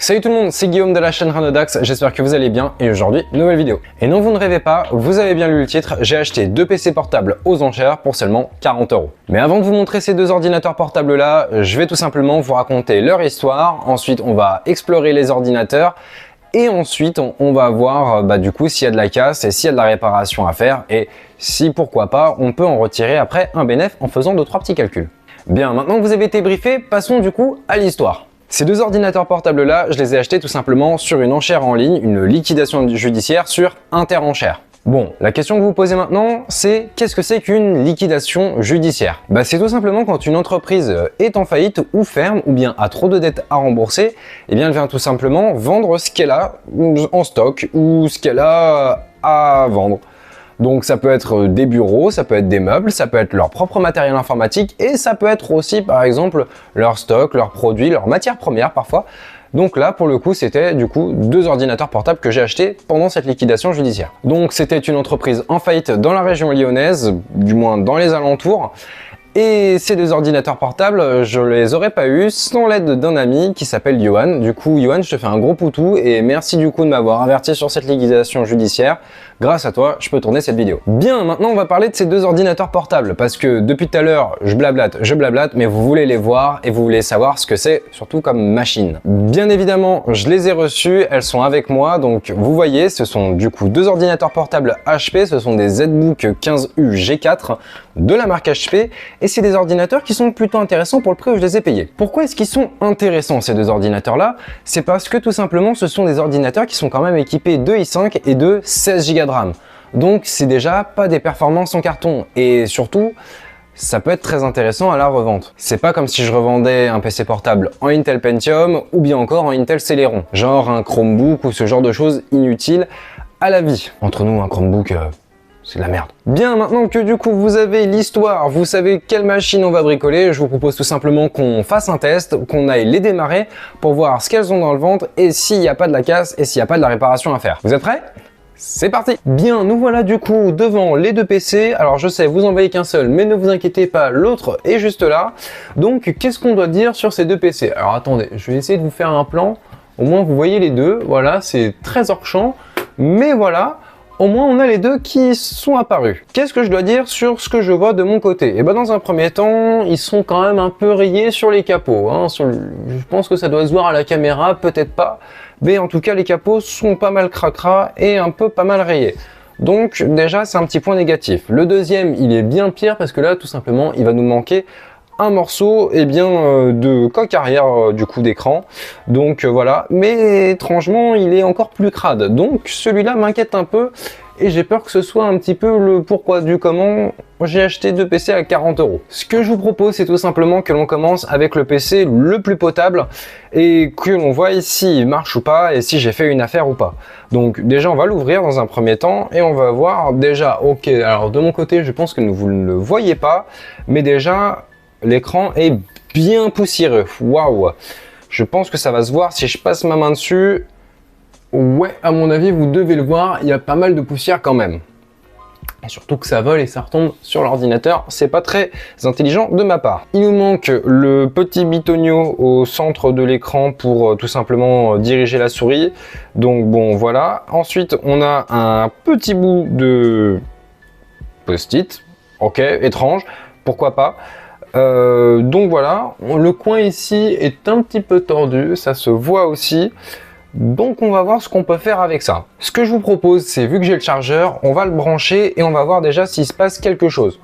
Salut tout le monde, c'est Guillaume de la chaîne Ranodax, j'espère que vous allez bien et aujourd'hui, nouvelle vidéo. Et non, vous ne rêvez pas, vous avez bien lu le titre, j'ai acheté deux PC portables aux enchères pour seulement 40 €. Mais avant de vous montrer ces deux ordinateurs portables là, je vais tout simplement vous raconter leur histoire, ensuite on va explorer les ordinateurs et ensuite on va voir du coup s'il y a de la casse et s'il y a de la réparation à faire et si pourquoi pas on peut en retirer après un bénéfice en faisant 2-3 petits calculs. Bien, maintenant que vous avez été briefé, passons du coup à l'histoire. Ces deux ordinateurs portables là, je les ai achetés tout simplement sur une enchère en ligne, une liquidation judiciaire sur Interenchères. Bon, la question que vous vous posez maintenant, c'est qu'est-ce que c'est qu'une liquidation judiciaire? C'est tout simplement quand une entreprise est en faillite ou ferme ou bien a trop de dettes à rembourser, et bien elle vient tout simplement vendre ce qu'elle a en stock ou ce qu'elle a à vendre. Donc ça peut être des bureaux, ça peut être des meubles, ça peut être leur propre matériel informatique et ça peut être aussi par exemple leur stock, leurs produits, leurs matières premières parfois. Donc là pour le coup c'était du coup deux ordinateurs portables que j'ai achetés pendant cette liquidation judiciaire. Donc c'était une entreprise en faillite dans la région lyonnaise, du moins dans les alentours. Et ces deux ordinateurs portables, je les aurais pas eu sans l'aide d'un ami qui s'appelle Johan. Du coup, Johan, je te fais un gros poutou et merci du coup de m'avoir averti sur cette liquidation judiciaire. Grâce à toi, je peux tourner cette vidéo. Bien, maintenant on va parler de ces deux ordinateurs portables parce que depuis tout à l'heure, je blablate, mais vous voulez les voir et vous voulez savoir ce que c'est, surtout comme machine. Bien évidemment, je les ai reçus, elles sont avec moi, donc vous voyez, ce sont du coup deux ordinateurs portables HP, ce sont des ZBook 15U G4 de la marque HP. Et c'est des ordinateurs qui sont plutôt intéressants pour le prix où je les ai payés. Pourquoi est-ce qu'ils sont intéressants ces deux ordinateurs-là? C'est parce que tout simplement ce sont des ordinateurs qui sont quand même équipés de i5 et de 16 Go de RAM. Donc c'est déjà pas des performances en carton et surtout ça peut être très intéressant à la revente. C'est pas comme si je revendais un PC portable en Intel Pentium ou bien encore en Intel Celeron, genre un Chromebook ou ce genre de choses inutiles à la vie. Entre nous, un Chromebook c'est de la merde. Bien, maintenant que du coup vous avez l'histoire, vous savez quelle machine on va bricoler, je vous propose tout simplement qu'on fasse un test, qu'on aille les démarrer pour voir ce qu'elles ont dans le ventre et s'il n'y a pas de la casse et s'il n'y a pas de la réparation à faire. Vous êtes prêts? C'est parti! Bien, nous voilà du coup devant les deux PC. Alors je sais, vous en voyez qu'un seul, mais ne vous inquiétez pas, l'autre est juste là. Donc qu'est-ce qu'on doit dire sur ces deux PC? Alors attendez, je vais essayer de vous faire un plan. Au moins vous voyez les deux, voilà, c'est très hors champ, mais voilà. Au moins on a les deux qui sont apparus. Qu'est-ce que je dois dire sur ce que je vois de mon côté? Et dans un premier temps, ils sont quand même un peu rayés sur les capots. Je pense que ça doit se voir à la caméra, peut-être pas. Mais en tout cas, les capots sont pas mal cracra et un peu pas mal rayés. Donc déjà, c'est un petit point négatif. Le deuxième, il est bien pire parce que là, tout simplement, il va nous manquer un morceau de coque arrière du coup d'écran. Donc voilà, mais étrangement il est encore plus crade, donc celui-là m'inquiète un peu et j'ai peur que ce soit un petit peu le pourquoi du comment j'ai acheté deux PC à 40 €. Ce que je vous propose, c'est tout simplement que l'on commence avec le PC le plus potable et que l'on voit s'il marche ou pas et si j'ai fait une affaire ou pas. Donc déjà on va l'ouvrir dans un premier temps et on va voir déjà, ok, alors de mon côté je pense que vous ne le voyez pas, mais déjà l'écran est bien poussiéreux. Waouh! Je pense que ça va se voir si je passe ma main dessus. Ouais, à mon avis, vous devez le voir, il y a pas mal de poussière quand même. Et surtout que ça vole et ça retombe sur l'ordinateur, c'est pas très intelligent de ma part. Il nous manque le petit bitonio au centre de l'écran pour tout simplement diriger la souris. Donc bon, voilà. Ensuite, on a un petit bout de post-it. Ok, étrange, pourquoi pas. Donc voilà, le coin ici est un petit peu tordu, ça se voit aussi. Donc on va voir ce qu'on peut faire avec ça. Ce que je vous propose, c'est vu que j'ai le chargeur, on va le brancher et on va voir déjà s'il se passe quelque chose.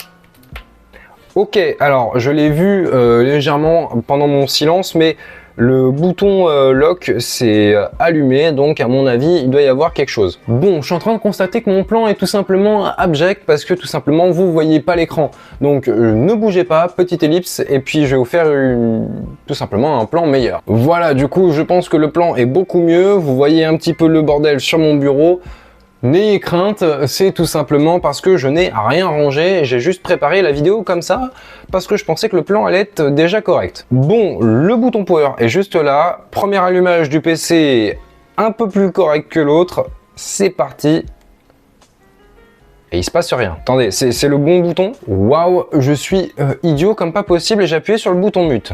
Ok, alors je l'ai vu légèrement pendant mon silence, mais le bouton lock s'est allumé, donc à mon avis il doit y avoir quelque chose. Bon, je suis en train de constater que mon plan est tout simplement abject parce que tout simplement vous voyez pas l'écran. Donc ne bougez pas, petite ellipse, et puis je vais vous faire tout simplement un plan meilleur. Voilà, du coup je pense que le plan est beaucoup mieux, vous voyez un petit peu le bordel sur mon bureau. N'ayez crainte, c'est tout simplement parce que je n'ai rien rangé, j'ai juste préparé la vidéo comme ça, parce que je pensais que le plan allait être déjà correct. Bon, le bouton power est juste là, premier allumage du PC un peu plus correct que l'autre, c'est parti. Et il se passe rien. Attendez, c'est le bon bouton? Waouh, je suis idiot comme pas possible et j'ai appuyé sur le bouton mute.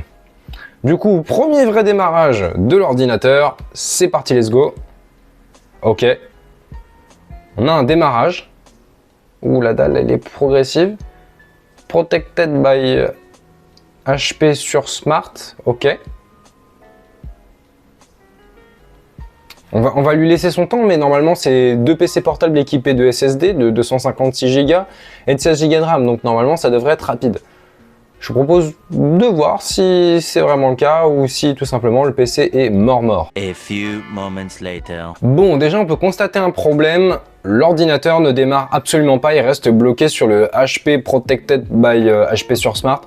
Du coup, premier vrai démarrage de l'ordinateur, c'est parti, let's go. Ok. On a un démarrage. Ouh, la dalle, elle est progressive. Protected by HP sur Smart. Ok. On va lui laisser son temps, mais normalement, c'est 2 PC portables équipés de SSD de 256 Go et de 16 Go de RAM. Donc, normalement, ça devrait être rapide. Je vous propose de voir si c'est vraiment le cas ou si tout simplement le PC est mort. A few moments later. Bon, déjà on peut constater un problème, l'ordinateur ne démarre absolument pas, il reste bloqué sur le HP Protected by HP sur Smart.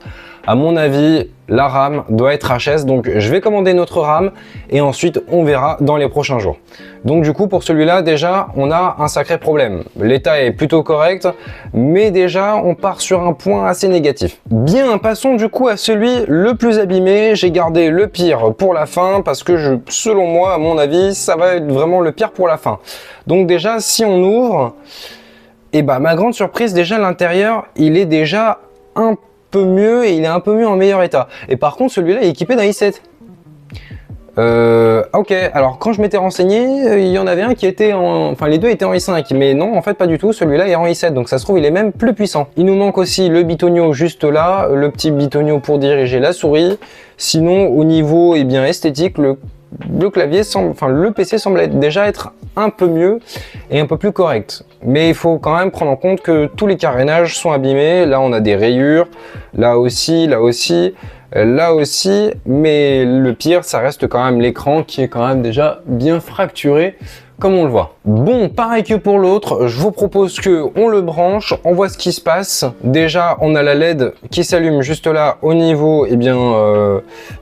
À mon avis, la RAM doit être HS, donc je vais commander notre RAM et ensuite on verra dans les prochains jours. Donc du coup pour celui-là déjà on a un sacré problème. L'état est plutôt correct, mais déjà on part sur un point assez négatif. Bien, passons du coup à celui le plus abîmé. J'ai gardé le pire pour la fin parce que selon moi, à mon avis, ça va être vraiment le pire pour la fin. Donc déjà si on ouvre, et bah ma grande surprise, déjà l'intérieur il est déjà un peu mieux et il est un peu mieux en meilleur état. Et par contre celui-là est équipé d'un i7. Ok, alors quand je m'étais renseigné, il y en avait un qui était en... Enfin les deux étaient en i5, mais non en fait pas du tout, celui-là est en i7, donc ça se trouve il est même plus puissant. Il nous manque aussi le bitonio juste là, le petit bitonio pour diriger la souris. Sinon au niveau esthétique, le clavier semble, le PC semble déjà être un peu mieux et un peu plus correct. Mais il faut quand même prendre en compte que tous les carénages sont abîmés. Là on a des rayures, là aussi, là aussi, là aussi. Mais le pire, ça reste quand même l'écran qui est quand même déjà bien fracturé, comme on le voit. Bon, pareil que pour l'autre, je vous propose que on le branche, on voit ce qui se passe. Déjà, on a la LED qui s'allume juste là au niveau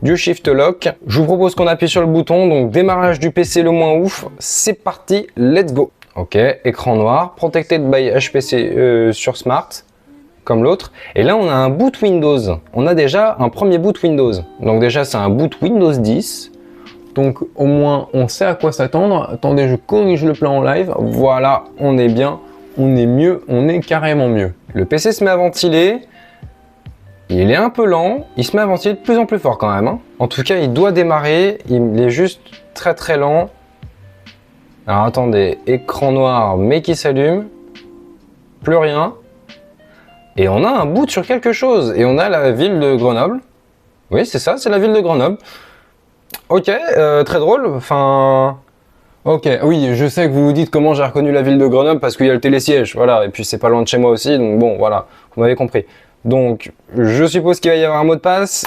du Shift Lock. Je vous propose qu'on appuie sur le bouton, donc démarrage du PC le moins ouf. C'est parti, let's go. Ok, écran noir, Protected by HPC sur Smart, comme l'autre. Et là, on a un boot Windows. On a déjà un premier boot Windows. Donc déjà, c'est un boot Windows 10. Donc au moins on sait à quoi s'attendre. Attendez, je corrige le plan en live. Voilà, on est bien, on est mieux, on est carrément mieux. Le PC se met à ventiler. Il est un peu lent, il se met à ventiler de plus en plus fort quand même. Hein. En tout cas, il doit démarrer, il est juste très lent. Alors attendez, écran noir mais qui s'allume. Plus rien. Et on a un boot sur quelque chose. Et on a la ville de Grenoble. Oui, c'est ça, c'est la ville de Grenoble. Ok, très drôle, enfin... Ok, oui, je sais que vous vous dites comment j'ai reconnu la ville de Grenoble parce qu'il y a le télésiège, voilà, et puis c'est pas loin de chez moi aussi, donc bon, voilà, vous m'avez compris. Donc, je suppose qu'il va y avoir un mot de passe.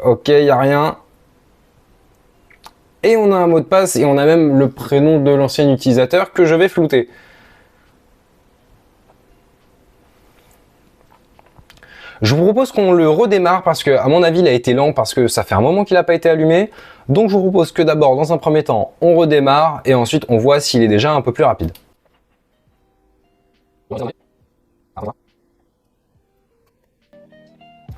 Ok, il n'y a rien. Et on a un mot de passe, et on a même le prénom de l'ancien utilisateur que je vais flouter. Je vous propose qu'on le redémarre parce que, à mon avis, il a été lent parce que ça fait un moment qu'il n'a pas été allumé. Donc, je vous propose que d'abord, dans un premier temps, on redémarre et ensuite, on voit s'il est déjà un peu plus rapide.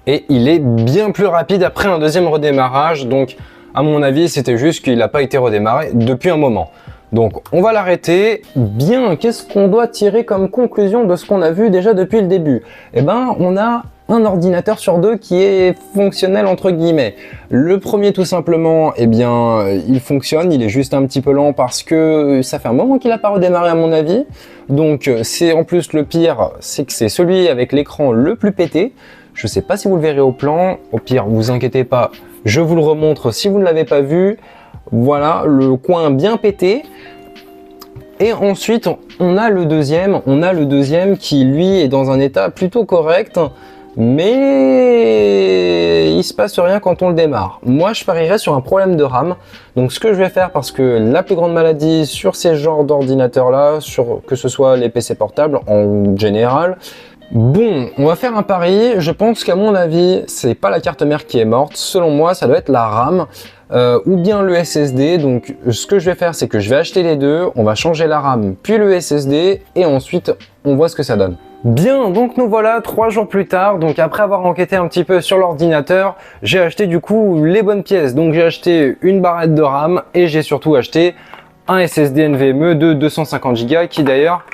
Et il est bien plus rapide après un deuxième redémarrage. Donc, à mon avis, c'était juste qu'il n'a pas été redémarré depuis un moment. Donc, on va l'arrêter. Bien, qu'est-ce qu'on doit tirer comme conclusion de ce qu'on a vu déjà depuis le début? Eh ben, on a un ordinateur sur deux qui est fonctionnel entre guillemets. Le premier tout simplement, eh bien, il fonctionne, il est juste un petit peu lent parce que ça fait un moment qu'il n'a pas redémarré à mon avis. Donc, c'est en plus le pire, c'est que c'est celui avec l'écran le plus pété. Je ne sais pas si vous le verrez au plan, au pire, vous inquiétez pas, je vous le remontre si vous ne l'avez pas vu. Voilà, le coin bien pété. Et ensuite, on a le deuxième qui lui est dans un état plutôt correct, mais il se passe rien quand on le démarre. Moi, je parierais sur un problème de RAM. Donc, ce que je vais faire, parce que la plus grande maladie sur ces genres d'ordinateurs-là, que ce soit les PC portables en général, bon, on va faire un pari. Je pense qu'à mon avis, c'est pas la carte mère qui est morte. Selon moi, ça doit être la RAM. Ou bien le SSD. Donc ce que je vais faire, c'est que je vais acheter les deux, on va changer la RAM puis le SSD et ensuite on voit ce que ça donne. Bien, donc nous voilà 3 jours plus tard. Donc après avoir enquêté un petit peu sur l'ordinateur, j'ai acheté du coup les bonnes pièces. Donc j'ai acheté une barrette de RAM et j'ai surtout acheté un SSD NVMe de 250 Go qui d'ailleurs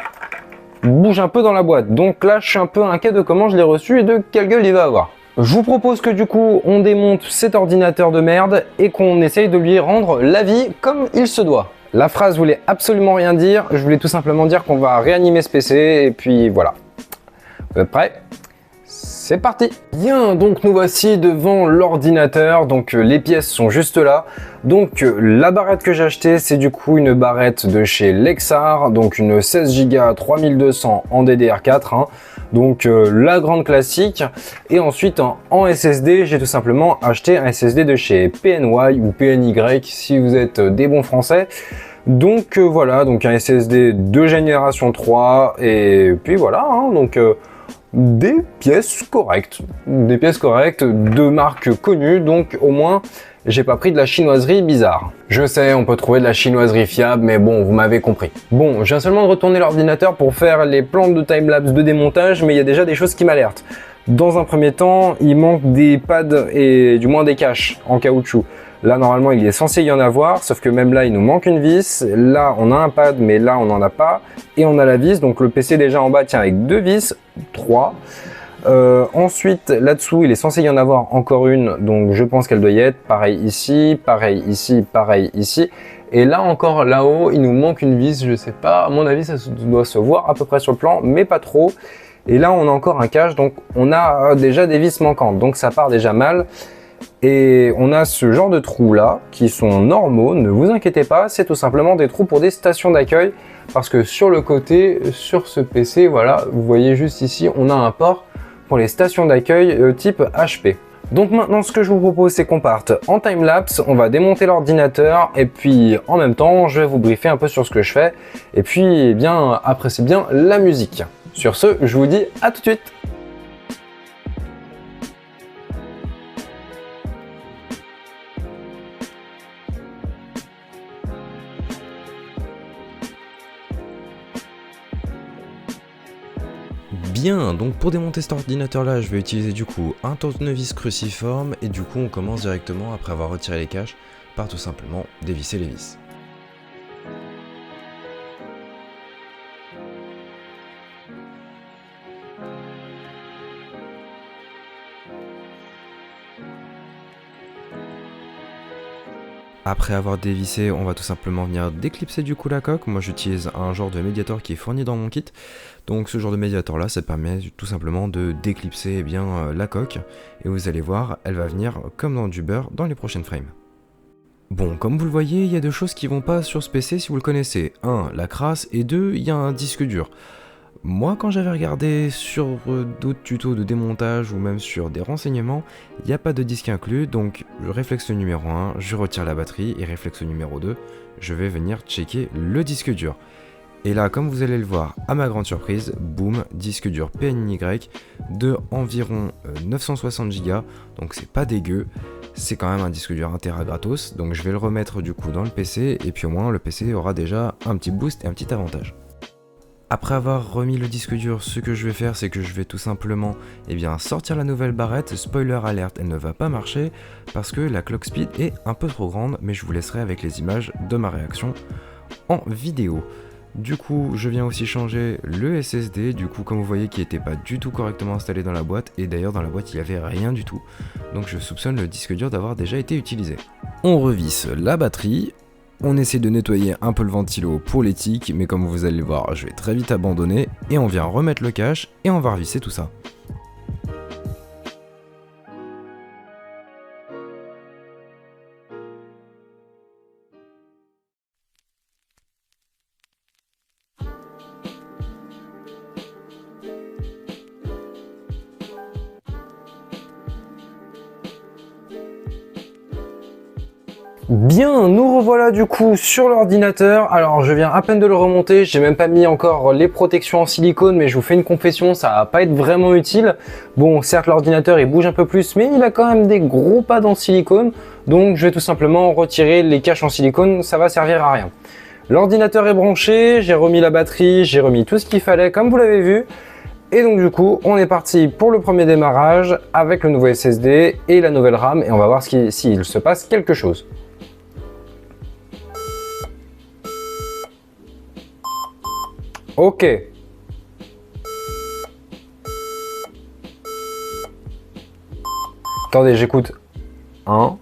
bouge un peu dans la boîte. Donc là je suis un peu inquiet de comment je l'ai reçu et de quelle gueule il va avoir. Je vous propose que du coup, on démonte cet ordinateur de merde et qu'on essaye de lui rendre la vie comme il se doit. La phrase voulait absolument rien dire, je voulais tout simplement dire qu'on va réanimer ce PC et puis voilà. Vous êtes prêts ? C'est parti! Bien, donc nous voici devant l'ordinateur, donc les pièces sont juste là. Donc la barrette que j'ai achetée, c'est du coup une barrette de chez Lexar, donc une 16 Go 3200 en DDR4, hein. Donc la grande classique. Et ensuite en SSD, j'ai tout simplement acheté un SSD de chez PNY ou PNY si vous êtes des bons français. Donc voilà, donc un SSD de génération 3 et puis voilà, hein, donc des pièces correctes de marque connue, donc au moins j'ai pas pris de la chinoiserie bizarre. Je sais, on peut trouver de la chinoiserie fiable, mais bon, vous m'avez compris. Bon, je viens seulement de retourner l'ordinateur pour faire les plans de timelapse de démontage, mais il y a déjà des choses qui m'alertent. Dans un premier temps, il manque des pads et du moins des caches en caoutchouc. Là, normalement, il est censé y en avoir, sauf que même là, il nous manque une vis. Là, on a un pad, mais là, on n'en a pas. Et on a la vis, donc le PC déjà en bas tient avec 2 vis, 3. Ensuite, là-dessous, il est censé y en avoir encore une, donc je pense qu'elle doit y être. Pareil ici, pareil ici, pareil ici. Et là encore, là-haut, il nous manque une vis, je sais pas, à mon avis, ça doit se voir à peu près sur le plan, mais pas trop. Et là, on a encore un cache, donc on a déjà des vis manquantes, donc ça part déjà mal. Et on a ce genre de trous là qui sont normaux, ne vous inquiétez pas, c'est tout simplement des trous pour des stations d'accueil parce que sur le côté, sur ce PC, voilà, vous voyez juste ici, on a un port pour les stations d'accueil type HP. Donc maintenant, ce que je vous propose, c'est qu'on parte en timelapse, on va démonter l'ordinateur et puis en même temps, je vais vous briefer un peu sur ce que je fais et puis eh bien, après c'est bien la musique. Sur ce, je vous dis à tout de suite. Bien, donc pour démonter cet ordinateur là, je vais utiliser du coup un tournevis cruciforme et du coup on commence directement après avoir retiré les caches par tout simplement dévisser les vis. Après avoir dévissé, on va tout simplement venir déclipser du coup la coque. Moi j'utilise un genre de médiator qui est fourni dans mon kit. Donc ce genre de médiator là, ça permet tout simplement de déclipser eh bien, la coque. Et vous allez voir, elle va venir comme dans du beurre dans les prochaines frames. Bon, comme vous le voyez, il y a deux choses qui vont pas sur ce PC si vous le connaissez. 1, la crasse, et 2, il y a un disque dur. Moi, quand j'avais regardé sur d'autres tutos de démontage ou même sur des renseignements, il n'y a pas de disque inclus, donc réflexe numéro 1, je retire la batterie, et réflexe numéro 2, je vais venir checker le disque dur. Et là, comme vous allez le voir, à ma grande surprise, boum, disque dur PNY de environ 960 Go, donc c'est pas dégueu, c'est quand même un disque dur 1 Tera gratos, donc je vais le remettre du coup dans le PC, et puis au moins le PC aura déjà un petit boost et un petit avantage. Après avoir remis le disque dur, ce que je vais faire, c'est que je vais tout simplement sortir la nouvelle barrette. Spoiler alerte, elle ne va pas marcher parce que la clock speed est un peu trop grande, mais je vous laisserai avec les images de ma réaction en vidéo. Du coup, je viens aussi changer le SSD, du coup comme vous voyez qui n'était pas du tout correctement installé dans la boîte, et d'ailleurs dans la boîte il n'y avait rien du tout, donc je soupçonne le disque dur d'avoir déjà été utilisé. On revisse la batterie. On essaie de nettoyer un peu le ventilo pour les tics, mais comme vous allez le voir, je vais très vite abandonner, et on vient remettre le cache, et on va revisser tout ça. Bien, nous revoilà du coup sur l'ordinateur. Alors je viens à peine de le remonter, j'ai même pas mis encore les protections en silicone, mais je vous fais une confession, ça va pas être vraiment utile. Bon, certes l'ordinateur il bouge un peu plus, mais il a quand même des gros pads en silicone, donc je vais tout simplement retirer les caches en silicone, ça va servir à rien. L'ordinateur est branché, j'ai remis la batterie, j'ai remis tout ce qu'il fallait comme vous l'avez vu. Et donc du coup, on est parti pour le premier démarrage avec le nouveau SSD et la nouvelle RAM, et on va voir s'il se passe quelque chose. Ok. Attendez, j'écoute. 1,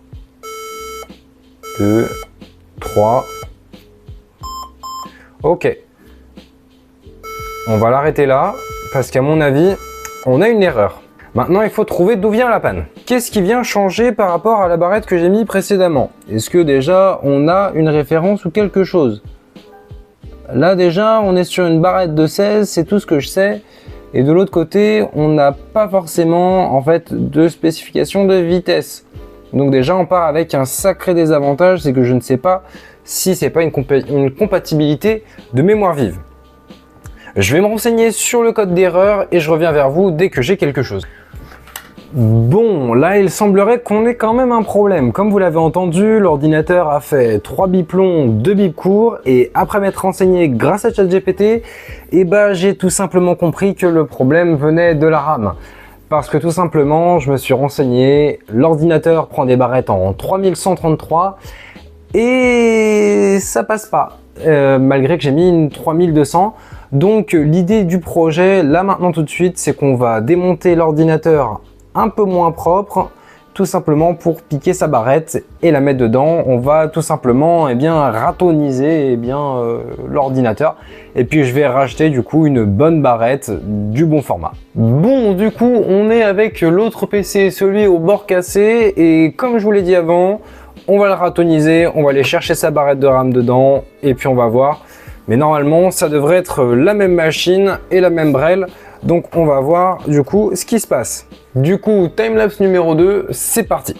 2, 3. Ok. On va l'arrêter là, parce qu'à mon avis, on a une erreur. Maintenant, il faut trouver d'où vient la panne. Qu'est-ce qui vient changer par rapport à la barrette que j'ai mis précédemment? Est-ce que déjà, on a une référence ou quelque chose? Là, déjà, on est sur une barrette de 16, c'est tout ce que je sais. Et de l'autre côté, on n'a pas forcément, en fait, de spécification de vitesse. Donc déjà, on part avec un sacré désavantage, c'est que je ne sais pas si c'est pas une compatibilité de mémoire vive. Je vais me renseigner sur le code d'erreur et je reviens vers vous dès que j'ai quelque chose. Bon, là il semblerait qu'on ait quand même un problème. Comme vous l'avez entendu, l'ordinateur a fait 3 bips longs, 2 bips courts et après m'être renseigné grâce à ChatGPT, j'ai tout simplement compris que le problème venait de la RAM. Parce que tout simplement, je me suis renseigné, l'ordinateur prend des barrettes en 3133 et ça passe pas, malgré que j'ai mis une 3200. Donc l'idée du projet, là maintenant tout de suite, c'est qu'on va démonter l'ordinateur un peu moins propre, tout simplement pour piquer sa barrette et la mettre dedans. On va tout simplement ratoniser l'ordinateur et puis je vais racheter du coup une bonne barrette du bon format. Bon, du coup on est avec l'autre PC, celui au bord cassé, et comme je vous l'ai dit avant, on va le ratoniser, on va aller chercher sa barrette de RAM dedans et puis on va voir. Mais normalement ça devrait être la même machine et la même brelle. Donc on va voir du coup ce qui se passe. Du coup, timelapse numéro 2, c'est parti.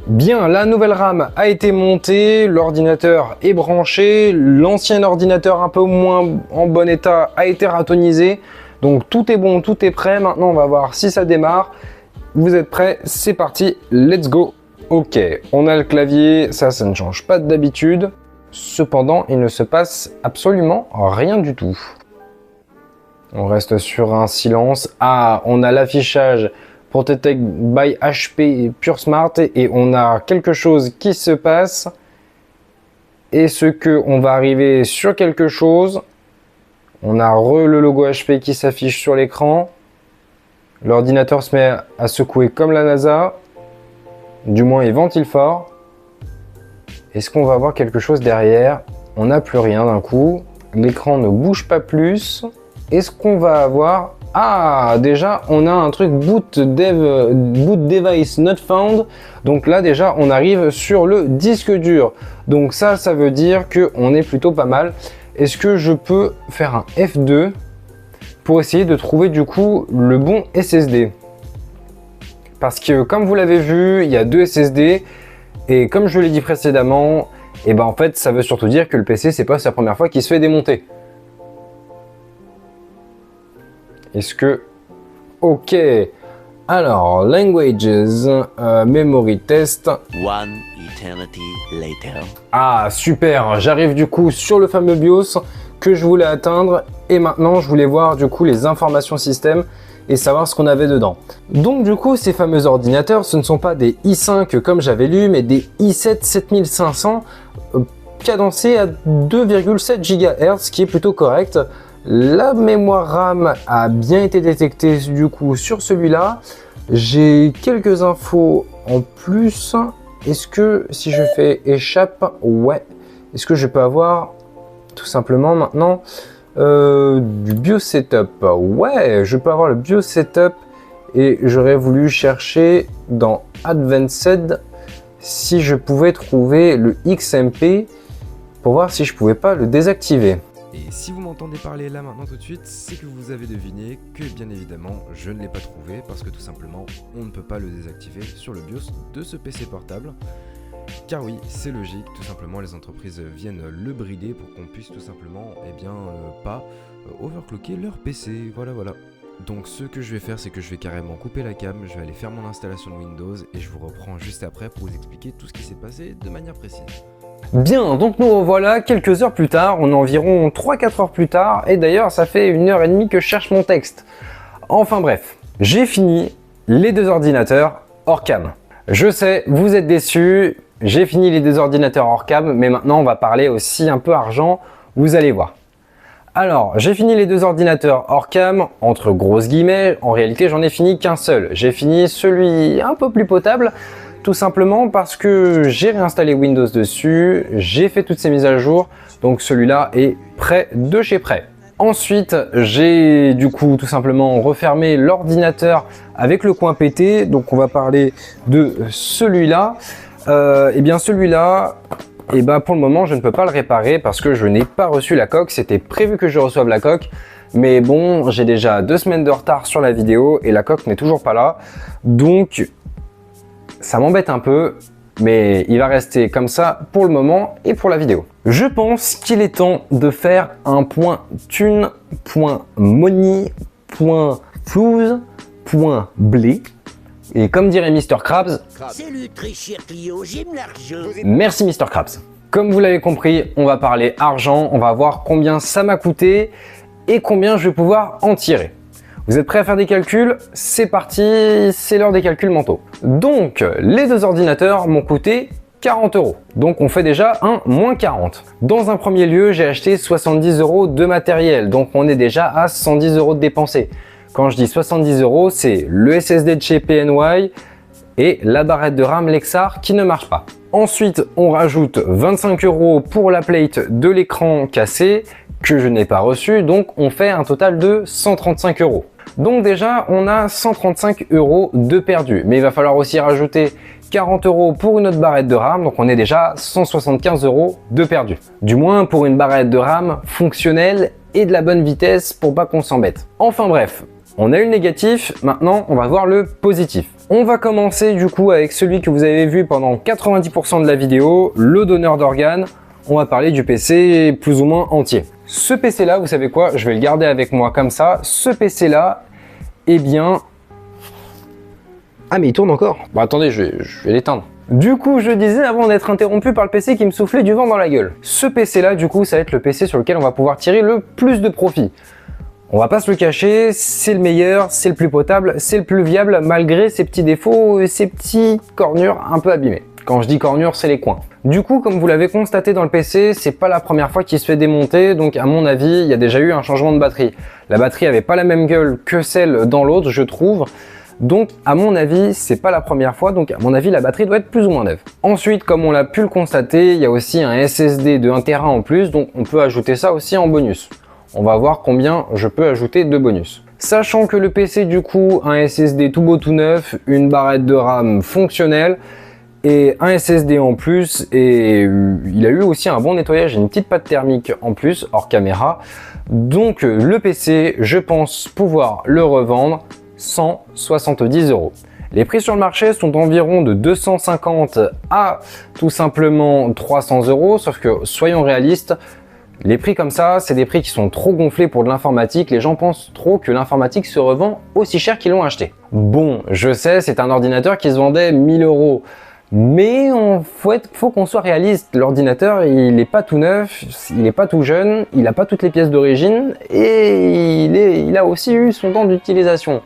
Bien, la nouvelle RAM a été montée, l'ordinateur est branché, l'ancien ordinateur un peu moins en bon état a été ratonisé. Donc tout est bon, tout est prêt. Maintenant, on va voir si ça démarre. Vous êtes prêts? C'est parti, let's go. Ok, on a le clavier, ça ne change pas d'habitude. Cependant, il ne se passe absolument rien du tout. On reste sur un silence. Ah, on a l'affichage Protect by HP Pure Smart et on a quelque chose qui se passe. Est-ce qu'on va arriver sur quelque chose? On a le logo HP qui s'affiche sur l'écran. L'ordinateur se met à secouer comme la NASA. Du moins, il ventile fort. Est-ce qu'on va avoir quelque chose derrière? On n'a plus rien d'un coup. L'écran ne bouge pas plus. Est-ce qu'on va avoir... Ah, déjà, on a un truc boot device not found. Donc là, déjà, on arrive sur le disque dur. Donc ça veut dire qu'on est plutôt pas mal. Est-ce que je peux faire un F2 pour essayer de trouver du coup le bon SSD? Parce que comme vous l'avez vu, il y a 2 SSD. Et comme je l'ai dit précédemment, en fait, ça veut surtout dire que le PC, c'est pas sa première fois qu'il se fait démonter. Est-ce que... Ok. Alors, languages, memory test. One eternity later. Ah, super. J'arrive du coup sur le fameux BIOS que je voulais atteindre. Et maintenant, je voulais voir du coup les informations système et savoir ce qu'on avait dedans. Donc du coup, ces fameux ordinateurs, ce ne sont pas des i5 comme j'avais lu, mais des i7 7500 cadencés à 2,7 GHz, ce qui est plutôt correct. La mémoire RAM a bien été détectée du coup sur celui-là. J'ai quelques infos en plus. Est-ce que si je fais échappe, ouais. Est-ce que je peux avoir tout simplement maintenant du BIOS Setup? Ouais, je peux avoir le BIOS Setup et j'aurais voulu chercher dans Advanced si je pouvais trouver le XMP pour voir si je pouvais pas le désactiver. Et si vous m'entendez parler là maintenant tout de suite, c'est que vous avez deviné que bien évidemment je ne l'ai pas trouvé parce que tout simplement on ne peut pas le désactiver sur le BIOS de ce PC portable. Car oui, c'est logique, tout simplement les entreprises viennent le brider pour qu'on puisse tout simplement pas overclocker leur PC, voilà. Donc ce que je vais faire, c'est que je vais carrément couper la cam, je vais aller faire mon installation de Windows et je vous reprends juste après pour vous expliquer tout ce qui s'est passé de manière précise. Bien, donc nous revoilà quelques heures plus tard, on est environ 3-4 heures plus tard, et d'ailleurs ça fait 1h30 que je cherche mon texte. Enfin bref, j'ai fini les deux ordinateurs hors cam. Je sais, vous êtes déçus, j'ai fini les deux ordinateurs hors cam, mais maintenant on va parler aussi un peu argent, vous allez voir. Alors, j'ai fini les deux ordinateurs hors cam, entre grosses guillemets, en réalité j'en ai fini qu'un seul. J'ai fini celui un peu plus potable, tout simplement parce que j'ai réinstallé Windows dessus, j'ai fait toutes ces mises à jour, donc celui-là est prêt de chez prêt. Ensuite, j'ai du coup tout simplement refermé l'ordinateur avec le coin pété, donc on va parler de celui-là. Et bien celui-là, pour le moment je ne peux pas le réparer parce que je n'ai pas reçu la coque, c'était prévu que je reçoive la coque. Mais bon, j'ai déjà 2 semaines de retard sur la vidéo et la coque n'est toujours pas là, donc ça m'embête un peu, mais il va rester comme ça pour le moment et pour la vidéo. Je pense qu'il est temps de faire un point thune, point money, point flouze, point blé. Et comme dirait Mr Krabs, Salut très cher Clio, j'aime l'argent. merci Mr Krabs. Comme vous l'avez compris, on va parler argent, on va voir combien ça m'a coûté et combien je vais pouvoir en tirer. Vous êtes prêts à faire des calculs? C'est parti, c'est l'heure des calculs mentaux. Donc, les deux ordinateurs m'ont coûté 40 €. Donc, on fait déjà un moins 40. Dans un premier lieu, j'ai acheté 70 € de matériel. Donc, on est déjà à 110 € de dépensés. Quand je dis 70 €, c'est le SSD de chez PNY et la barrette de RAM Lexar qui ne marche pas. Ensuite, on rajoute 25 € pour la plate de l'écran cassé que je n'ai pas reçu. Donc, on fait un total de 135 €. Donc déjà, on a 135 € de perdu. Mais il va falloir aussi rajouter 40 € pour une autre barrette de RAM. Donc on est déjà à 175 € de perdu. Du moins pour une barrette de RAM fonctionnelle et de la bonne vitesse pour pas qu'on s'embête. Enfin bref, on a eu le négatif. Maintenant, on va voir le positif. On va commencer du coup avec celui que vous avez vu pendant 90% de la vidéo, le donneur d'organes. On va parler du PC plus ou moins entier. Ce PC là, vous savez quoi, je vais le garder avec moi comme ça. Ce PC là, eh bien... Ah mais il tourne encore. Bon attendez, je vais l'éteindre. Du coup, je disais avant d'être interrompu par le PC qui me soufflait du vent dans la gueule. Ce PC là, du coup, ça va être le PC sur lequel on va pouvoir tirer le plus de profit. On va pas se le cacher, c'est le meilleur, c'est le plus potable, c'est le plus viable malgré ses petits défauts et ses petits cornures un peu abîmés. Quand je dis cornures, c'est les coins. Du coup, comme vous l'avez constaté dans le PC, c'est pas la première fois qu'il se fait démonter, donc à mon avis, il y a déjà eu un changement de batterie. La batterie avait pas la même gueule que celle dans l'autre, je trouve. Donc à mon avis, c'est pas la première fois, donc à mon avis, la batterie doit être plus ou moins neuve. Ensuite, comme on l'a pu le constater, il y a aussi un SSD de 1 Tera en plus, donc on peut ajouter ça aussi en bonus. On va voir combien je peux ajouter de bonus. Sachant que le PC, du coup, a un SSD tout beau tout neuf, une barrette de RAM fonctionnelle, et un SSD en plus, et il a eu aussi un bon nettoyage et une petite pâte thermique en plus, hors caméra. Donc le PC, je pense pouvoir le revendre 170 €. Les prix sur le marché sont environ de 250 à tout simplement 300 €, sauf que soyons réalistes, les prix comme ça, c'est des prix qui sont trop gonflés pour de l'informatique. Les gens pensent trop que l'informatique se revend aussi cher qu'ils l'ont acheté. Bon, je sais, c'est un ordinateur qui se vendait 1000 €. Mais faut qu'on soit réaliste, l'ordinateur il n'est pas tout neuf, il n'est pas tout jeune, il n'a pas toutes les pièces d'origine et il a aussi eu son temps d'utilisation.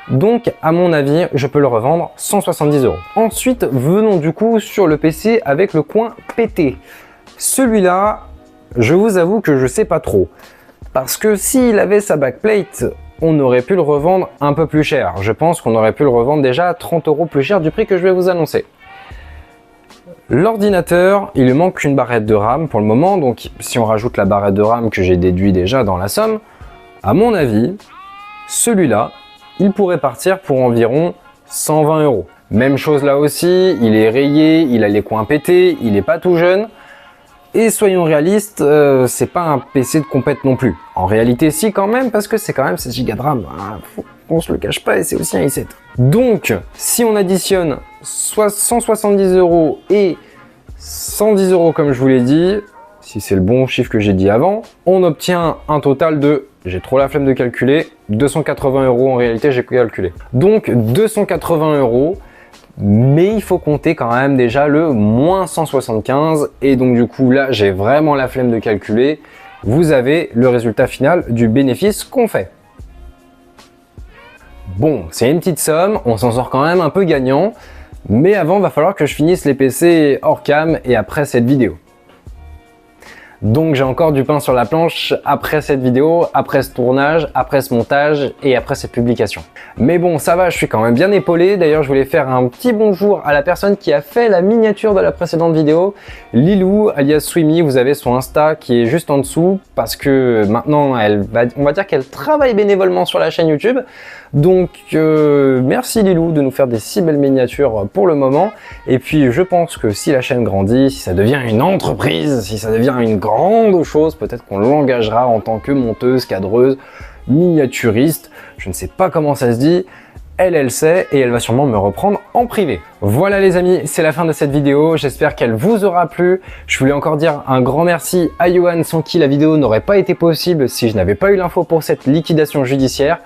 Donc à mon avis, je peux le revendre 170 €. Ensuite, venons du coup sur le PC avec le coin pété. Celui-là, je vous avoue que je sais pas trop. Parce que s'il avait sa backplate, on aurait pu le revendre un peu plus cher. Je pense qu'on aurait pu le revendre déjà 30 € plus cher du prix que je vais vous annoncer. L'ordinateur, il lui manque qu'une barrette de RAM pour le moment, donc si on rajoute la barrette de RAM que j'ai déduit déjà dans la somme, à mon avis, celui-là, il pourrait partir pour environ 120 €. Même chose là aussi, il est rayé, il a les coins pétés, il est pas tout jeune. Et soyons réalistes, c'est pas un PC de compète non plus. En réalité, si quand même, parce que c'est quand même 16 Go de RAM. Faut qu'on se le cache pas, et c'est aussi un i7. Donc, si on additionne 170 € et 110 € comme je vous l'ai dit, si c'est le bon chiffre que j'ai dit avant, on obtient un total de, j'ai trop la flemme de calculer, 280 € en réalité, j'ai calculé. Donc 280 €, mais il faut compter quand même déjà le moins 175, et donc du coup là, j'ai vraiment la flemme de calculer. Vous avez le résultat final du bénéfice qu'on fait. Bon, c'est une petite somme, on s'en sort quand même un peu gagnant, mais avant, va falloir que je finisse les PC hors cam et après cette vidéo. Donc j'ai encore du pain sur la planche après cette vidéo, après ce tournage, après ce montage et après cette publication. Mais bon, ça va, je suis quand même bien épaulé. D'ailleurs, je voulais faire un petit bonjour à la personne qui a fait la miniature de la précédente vidéo, Lilou alias Swimmy. Vous avez son Insta qui est juste en dessous parce que maintenant, on va dire qu'elle travaille bénévolement sur la chaîne YouTube. Donc merci Lilou de nous faire des si belles miniatures pour le moment. Et puis je pense que si la chaîne grandit, si ça devient une entreprise, si ça devient une grande chose, peut-être qu'on l'engagera en tant que monteuse, cadreuse, miniaturiste. Je ne sais pas comment ça se dit. Elle sait et elle va sûrement me reprendre en privé. Voilà les amis, c'est la fin de cette vidéo. J'espère qu'elle vous aura plu. Je voulais encore dire un grand merci à Johan sans qui la vidéo n'aurait pas été possible si je n'avais pas eu l'info pour cette liquidation judiciaire.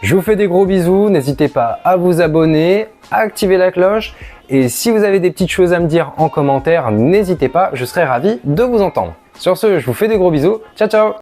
Je vous fais des gros bisous, n'hésitez pas à vous abonner, à activer la cloche et si vous avez des petites choses à me dire en commentaire, n'hésitez pas, je serai ravi de vous entendre. Sur ce, je vous fais des gros bisous, ciao ciao!